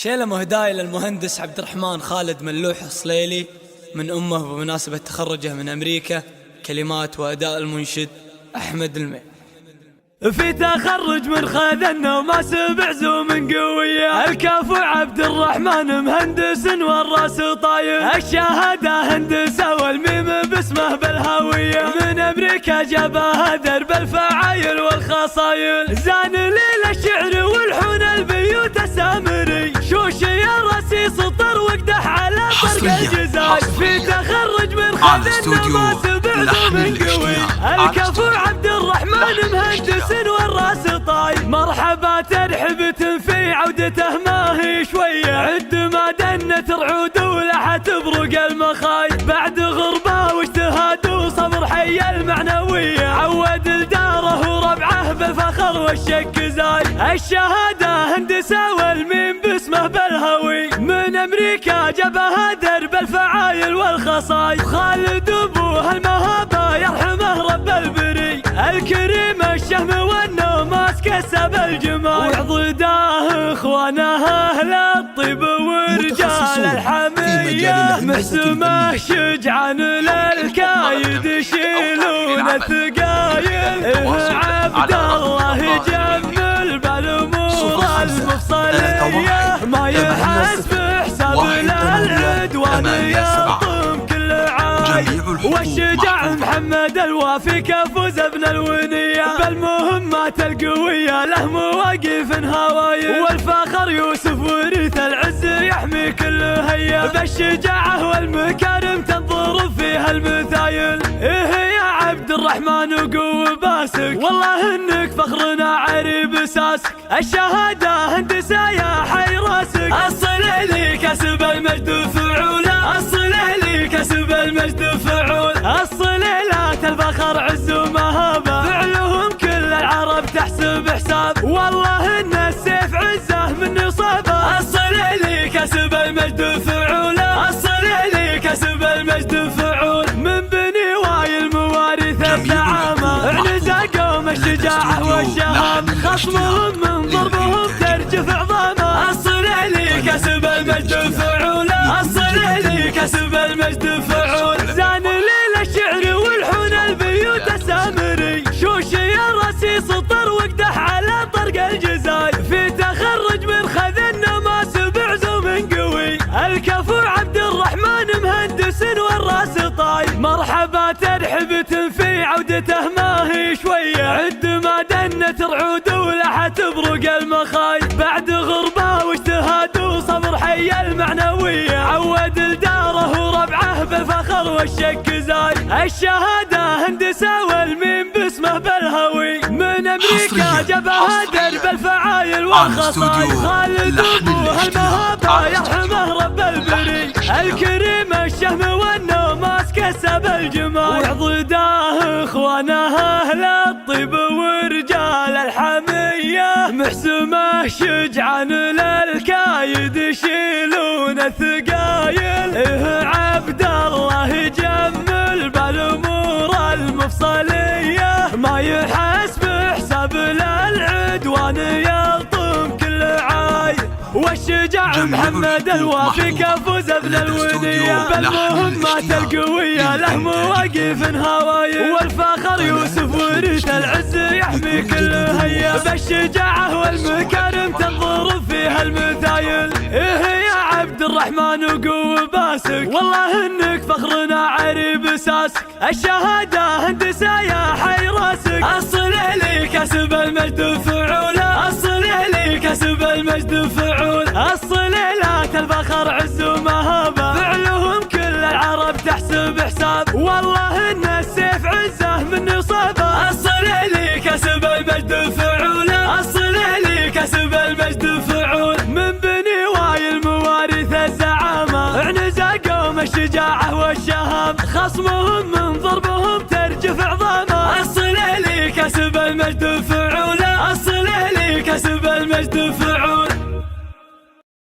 شيلة مهداية للمهندس عبد الرحمن خالد ملوح الصليلي من أمه بمناسبة تخرجه من أمريكا. كلمات وأداء المنشد أحمد المي. في تخرج من خذنا وما سبع زوم قوية، الكافو عبد الرحمن مهندس والراس طاير، الشهادة هندسة والميم باسمه بالهوية، من أمريكا جابها درب الفعايل والخصايل، زان ليل الشعر والحون البيوت السامري، شوش يا راسي سطر وقدح على طرق الجزاي، في تخرج من خذنا وما سبع زوم قوي، الكافو عبد الرحمن مهندس والراس طاير، مرحبا ترحبة في عودته ما هي شوية، عد ما دنت رعود ولحت برق المخاي، بعد غربة واجتهاد وصبر حي المعنوية، عود لداره وربعه بالفخر والشك زاي، الشهادة هندسة والميم باسمه بالهوي، من أمريكا جابها درب الفعايل والخصاي، خالد أبوه المهابة يرحمه رب البري، الكريم الشهم والنوماس كسب الجمال، وعضداه اخوانه اهل الطيب ورجال الحمية، محسومه شجعان للكايد يشيلون الثقايل، عبد الله يجمل بالامور المفصلية، ما يحس بحساب للعدوان يطم كل عاي، والشجاع محمد الوافي كفوز ابن الونية، بالمهمات القوية له مواقف هواية، والفخر يوسف ورث العز يحمي كل هية، بالشجاعة والمكارم تنظر فيها المثايل، إيه يا عبد الرحمن وقوة باسك، والله انك فخرنا عريب ساسك، الشهادة هندسة يا حي راسك، الصليلي كسب المجد فعولا، الصليلي كسب المجد فعولا، الصليلات الفخر عز ومهابة، فعلهم كل العرب تحسب حساب، والله ان السيف عزه من نصابه، الصليلي كسب المجد فعولا، الصليلي كسب المجد فعولا، من بني وايل موارث الزعامة، اعنزا قوم الشجاعة والشهامة، خصمهم من ضربهم ترجف عظامة، الصليلي كسب المجد فعولا، الصليلي كسب المجد فعولا، زان ليل الشعر والحون البيوت السامري، شوش يا راسي سطر وقدح على طرق الجزاي، في تخرج من خذنا ما سبع زوم قوي، الكفو عبد الرحمن مهندس والراس طاير، مرحبا ترحبة في عودته ما هي شوية، عد ما دنت رعود ولحت برق المخاي، بعد غربة واجتهاد وصبر حي المعنوية، عود لداره وربعه بالفخر والشك زاي، الشهادة هندسة والميم باسمه بالهوي، من أمريكا جابها درب الفعايل والخصاي، خالد أبوه المهابة يرحمه رب البري، الكريم الشهم والنوماس كسب الجمال، وعضداه اخوانه اهل الطيب ورجال الحمية، محسومه شجعان للكايد يشيلون الثقايل، عبد الله يجمل بالامور المفصلية، ما يحس بحساب للعدوان يلطم كل عاي، والشجاع محمد الوافي كفوز ابن الونية، بالمهمات القوية له مواقف هواية، والفخر يوسف ورث العز يحمي كل هية، بالشجاعة والمكارم تنظر فيها المثايل، إيه يا عبد الرحمن وقوة باسك، والله انك فخرنا عريب ساسك، الشهادة هندسة يا حي راسك، الصليلي كسب المجد فعولا، الصليلي كسب المجد فعولا، الصليلات الفخر عز ومهابة، فعلهم كل العرب تحسب حساب، والله ان السيف عزه من نصابه، الصليلي كسب المجد فعولا، الصليلي كسب المجد فعولا، من بني وايل موارث الزعامة، اعنزا قوم الشجاعة والشهامة، خصمهم من ضربهم ترجف عظامة، الصليلي كسب المجد فعولا، الصليلي كسب المجد فعولا.